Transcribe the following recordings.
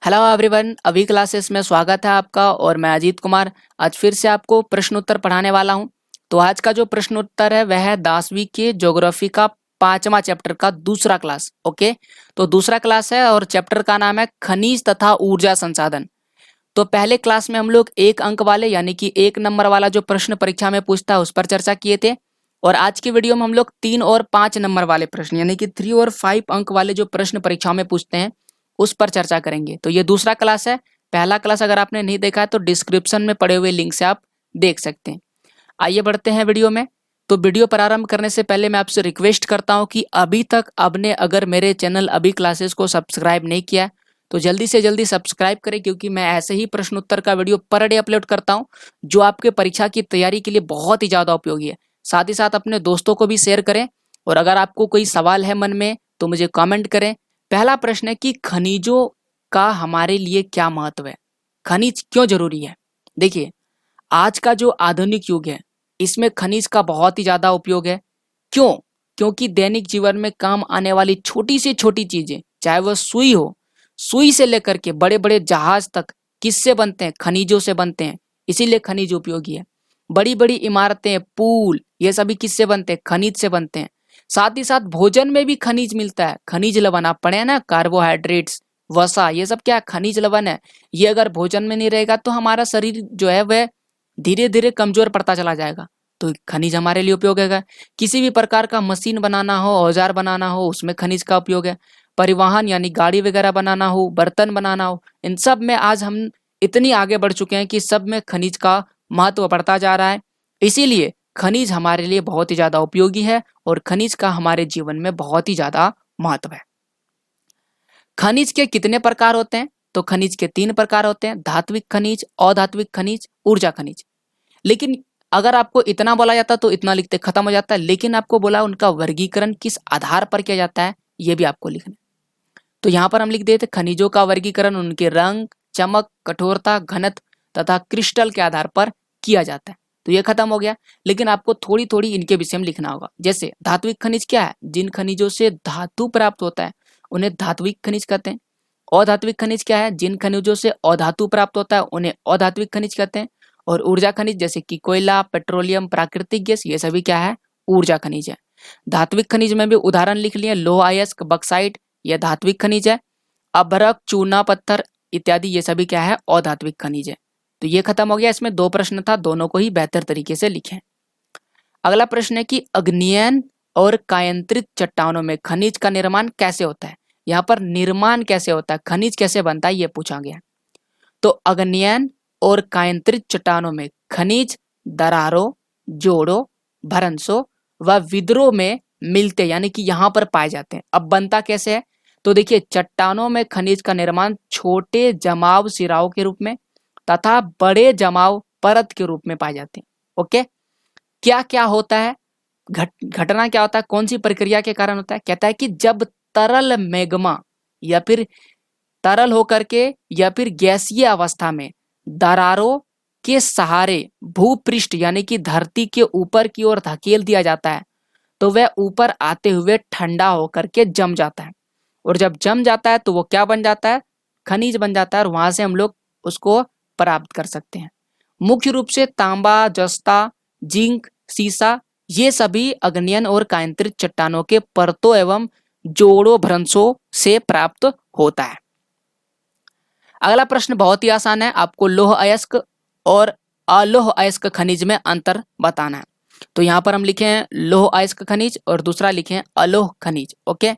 Hello everyone, अभी classes में स्वागत है आपका। और मैं अजीत कुमार आज फिर से आपको प्रश्नोत्तर पढ़ाने वाला हूं। तो आज का जो प्रश्नोत्तर है वह है 10वीं के ज्योग्राफी का 5वां चैप्टर का दूसरा क्लास। ओके, तो दूसरा क्लास है और चैप्टर का नाम है खनिज तथा ऊर्जा संसाधन। तो पहले क्लास में हम लोग 1 अंक वाले यानी कि 1 नंबर वाला जो प्रश्न परीक्षा में पूछता है उस पर चर्चा किए थे। और आज की वीडियो में हम लोग 3 और 5 नंबर वाले प्रश्न यानी कि 3 और 5 अंक वाले जो प्रश्न परीक्षा में पूछते हैं उस पर चर्चा करेंगे। तो ये दूसरा क्लास है। पहला क्लास अगर आपने नहीं देखा है तो डिस्क्रिप्शन में पड़े हुए लिंक से आप देख सकते हैं। आइए बढ़ते हैं वीडियो में। तो वीडियो प्रारंभ करने से पहले मैं आपसे रिक्वेस्ट करता हूं कि अभी तक आपने अगर मेरे चैनल अभी क्लासेस को सब्सक्राइब नहीं किया है तो जल्दी से जल्दी सब्सक्राइब करें, क्योंकि मैं ऐसे ही प्रश्नोत्तर का वीडियो पर डे अपलोड करता हूं जो आपके परीक्षा की तैयारी के लिए बहुत ही ज़्यादा उपयोगी है। साथ ही साथ अपने दोस्तों को भी शेयर करें। और अगर आपको कोई सवाल है मन में तो मुझे कमेंट करें। पहला प्रश्न है कि खनिजों का हमारे लिए क्या महत्व है, खनिज क्यों जरूरी है। देखिए, आज का जो आधुनिक युग है इसमें खनिज का बहुत ही ज्यादा उपयोग है। क्यों? क्योंकि दैनिक जीवन में काम आने वाली छोटी से छोटी चीजें, चाहे वह सुई हो, सुई से लेकर के बड़े बड़े जहाज तक किससे बनते हैं? खनिजों से बनते हैं। इसीलिए खनिज उपयोगी है। बड़ी बड़ी इमारतें, पुल, ये सभी किससे बनते हैं? खनिज से बनते हैं। साथ ही साथ भोजन में भी खनिज मिलता है। खनिज लवण आप पढ़े हैं ना, कार्बोहाइड्रेट्स, वसा, ये सब क्या है? खनिज लवण है। ये अगर भोजन में नहीं रहेगा तो हमारा शरीर जो है वह धीरे धीरे कमजोर पड़ता चला जाएगा। तो खनिज हमारे लिए उपयोग है। किसी भी प्रकार का मशीन बनाना हो, औजार बनाना हो, उसमें खनिज का उपयोग है। परिवहन यानी गाड़ी वगैरह बनाना हो, बर्तन बनाना हो, इन सब में आज हम इतनी आगे बढ़ चुके हैं कि सब में खनिज का महत्व बढ़ता जा रहा है। इसीलिए खनिज हमारे लिए बहुत ही ज्यादा उपयोगी है और खनिज का हमारे जीवन में बहुत ही ज्यादा महत्व है। खनिज के कितने प्रकार होते हैं? तो खनिज के 3 प्रकार होते हैं: धात्विक खनिज, अधात्विक खनिज, ऊर्जा खनिज। लेकिन अगर आपको इतना बोला जाता तो इतना लिखते खत्म हो जाता है, लेकिन आपको बोला उनका वर्गीकरण किस आधार पर किया जाता है ये भी आपको लिखना है। तो यहाँ पर हम लिख देते खनिजों का वर्गीकरण उनके रंग, चमक, कठोरता, घनत्व तथा क्रिस्टल के आधार पर किया जाता है। तो ये खत्म हो गया। लेकिन आपको थोड़ी थोड़ी इनके विषय में लिखना होगा। जैसे धात्विक खनिज क्या है? जिन खनिजों से धातु प्राप्त होता है उन्हें धात्विक खनिज कहते हैं। अधात्विक खनिज क्या है? जिन खनिजों से अधातु प्राप्त होता है उन्हें अधात्विक खनिज कहते हैं। और ऊर्जा खनिज जैसे कि कोयला, पेट्रोलियम, प्राकृतिक गैस, ये सभी क्या है? ऊर्जा खनिज है। धात्विक खनिज में भी उदाहरण लिख लिए, लोह अयस्क, बक्साइट, यह धात्विक खनिज है। अभ्रक, चूना पत्थर इत्यादि ये सभी क्या है? अधात्विक खनिज है। तो ये खत्म हो गया। इसमें 2 प्रश्न था, दोनों को ही बेहतर तरीके से लिखें। अगला प्रश्न है कि अग्नियन और कायंत्रित चट्टानों में खनिज का निर्माण कैसे होता है। यहाँ पर निर्माण कैसे होता है, खनिज कैसे बनता है, ये पूछा गया। तो अग्नियन और कायंत्रित चट्टानों में खनिज दरारों, जोड़ों, भ्रंशों व विद्रोह में मिलते यानी कि यहाँ पर पाए जाते हैं। अब बनता कैसे है? तो देखिए, चट्टानों में खनिज का निर्माण छोटे जमाव सिराओं के रूप में तथा बड़े जमाव परत के रूप में पाए जाते हैं। ओके, क्या क्या होता है? घटना क्या होता है? कौन सी प्रक्रिया के कारण होता है? कहता है कि जब तरल मैग्मा या फिर तरल होकर के या फिर गैसीय अवस्था में दरारों के सहारे भूपृष्ठ यानी कि धरती के ऊपर की ओर धकेल दिया जाता है तो वह ऊपर आते हुए ठंडा होकर के जम जाता है। और जब जम जाता है तो वो क्या बन जाता है? खनिज बन जाता है। और वहां से हम लोग उसको प्राप्त कर सकते हैं। मुख्य रूप से तांबा, जस्ता, जिंक, सीसा, ये सभी अग्नियन और कायंत्रित चट्टानों के परतों एवं जोड़ों, भ्रंशों से प्राप्त होता है। अगला प्रश्न बहुत ही आसान है। आपको लौह अयस्क और अलोह अयस्क खनिज में अंतर बताना है। तो यहाँ पर हम लिखे हैं लौह अयस्क खनिज और दूसरा लिखे हैं अलोह खनिज। ओके,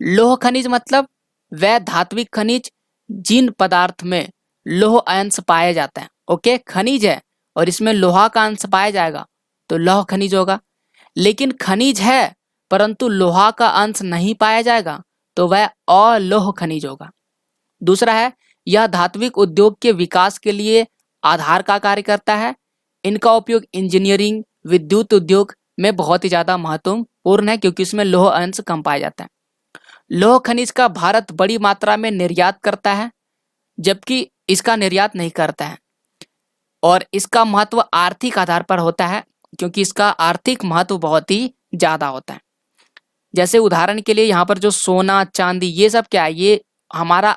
लौह खनिज मतलब वह धात्विक खनिज जिन पदार्थ में लौह अंश पाया जाता है। ओके, खनिज है और इसमें लोहा का अंश पाया जाएगा तो लौह खनिज होगा। लेकिन खनिज है परंतु लोहा का अंश नहीं पाया जाएगा तो वह अलोह खनिज होगा। दूसरा है, यह धात्विक उद्योग के विकास के लिए आधार का कार्य करता है। इनका उपयोग इंजीनियरिंग, विद्युत उद्योग में बहुत ही ज्यादा महत्वपूर्ण है क्योंकि इसमें लौह अंश कम पाया जाता है। लौह खनिज का भारत बड़ी मात्रा में निर्यात करता है जबकि इसका निर्यात नहीं करता है। और इसका महत्व आर्थिक आधार पर होता है क्योंकि इसका आर्थिक महत्व बहुत ही ज्यादा होता है। जैसे उदाहरण के लिए यहाँ पर जो सोना, चांदी, ये सब क्या है? ये हमारा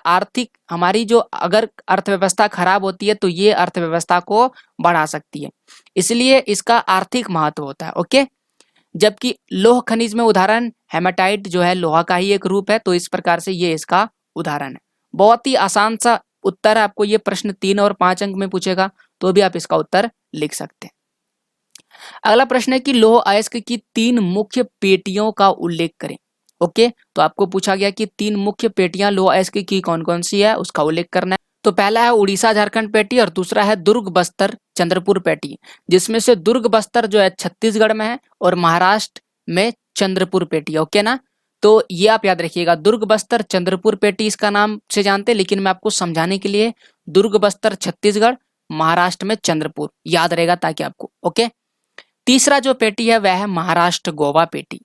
हमारी जो अगर अर्थव्यवस्था खराब होती है तो ये अर्थव्यवस्था को बढ़ा सकती है, इसलिए इसका आर्थिक महत्व होता है। ओके, जबकि लोह खनिज में उदाहरण हेमाटाइट जो है लोहा का ही एक रूप है, तो इस प्रकार से ये इसका उदाहरण है। बहुत ही आसान सा उत्तर है, आपको ये प्रश्न 3 और 5 अंक में पूछेगा तो भी आप इसका उत्तर लिख सकते हैं। अगला प्रश्न है कि लौह अयस्क की 3 मुख्य पेटियों का उल्लेख करें। ओके, तो आपको पूछा गया कि 3 मुख्य पेटियां लौह अयस्क की कौन कौन सी है, उसका उल्लेख करना है। तो पहला है उड़ीसा झारखंड पेटी और दूसरा है दुर्ग बस्तर चंद्रपुर पेटी, जिसमें से दुर्ग बस्तर जो है छत्तीसगढ़ में है और महाराष्ट्र में चंद्रपुर पेटी। ओके ना, तो ये आप याद रखिएगा, दुर्ग बस्तर चंद्रपुर पेटी इसका नाम से जानते हैं, लेकिन मैं आपको समझाने के लिए दुर्ग बस्तर छत्तीसगढ़, महाराष्ट्र में चंद्रपुर याद रहेगा ताकि आपको। ओके, तीसरा जो पेटी है वह है महाराष्ट्र गोवा पेटी।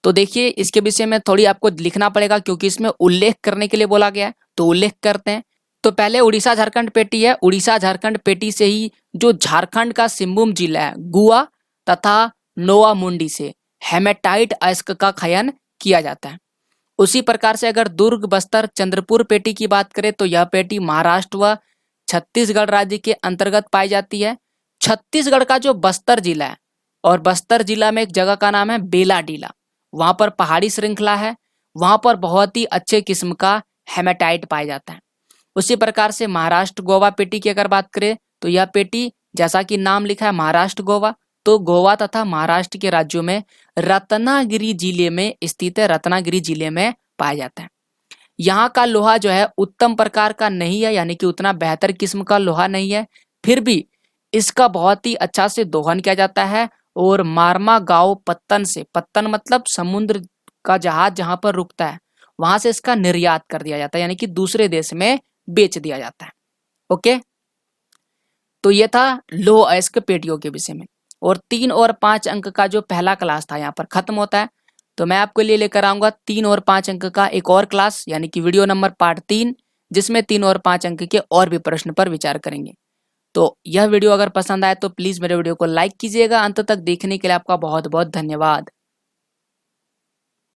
तो देखिए इसके विषय में थोड़ी आपको लिखना पड़ेगा क्योंकि इसमें उल्लेख करने के लिए बोला गया है, तो उल्लेख करते हैं। तो पहले उड़ीसा झारखंड पेटी है। उड़ीसा झारखंड पेटी से ही जो झारखंड का सिंहभूम जिला है गुआ तथा नोआ मुंडी से हेमेटाइट अयस्क का खनन किया जाता है। उसी प्रकार से अगर दुर्ग बस्तर चंद्रपुर पेटी की बात करें तो यह पेटी महाराष्ट्र व छत्तीसगढ़ राज्य के अंतर्गत पाई जाती है। छत्तीसगढ़ का जो बस्तर जिला है और बस्तर जिला में एक जगह का नाम है बेलाडीला, वहां पर पहाड़ी श्रृंखला है, वहां पर बहुत ही अच्छे किस्म का हेमेटाइट पाया जाता है। उसी प्रकार से महाराष्ट्र गोवा पेटी की अगर बात करें तो यह पेटी जैसा कि नाम लिखा है महाराष्ट्र गोवा, तो गोवा तथा महाराष्ट्र के राज्यों में रत्नागिरी जिले में स्थित है, रत्नागिरी जिले में पाया जाता है। यहाँ का लोहा जो है उत्तम प्रकार का नहीं है, यानी कि उतना बेहतर किस्म का लोहा नहीं है, फिर भी इसका बहुत ही अच्छा से दोहन किया जाता है और मारमा गांव पत्तन से, पत्तन मतलब समुद्र का जहाज जहां पर रुकता है वहां से इसका निर्यात कर दिया जाता है, यानी कि दूसरे देश में बेच दिया जाता है। ओके, तो ये था लौह अयस्क पेटियों के विषय में। और 3 और 5 अंक का जो पहला क्लास था यहाँ पर खत्म होता है, तो मैं आपके लिए लेकर आऊंगा 3 और 5 अंक का एक और क्लास, यानी कि वीडियो नंबर पार्ट 3, जिसमें 3 और 5 अंक के और भी प्रश्न पर विचार करेंगे। तो यह वीडियो अगर पसंद आए तो प्लीज मेरे वीडियो को लाइक कीजिएगा। अंत तक देखने के लिए आपका बहुत बहुत धन्यवाद।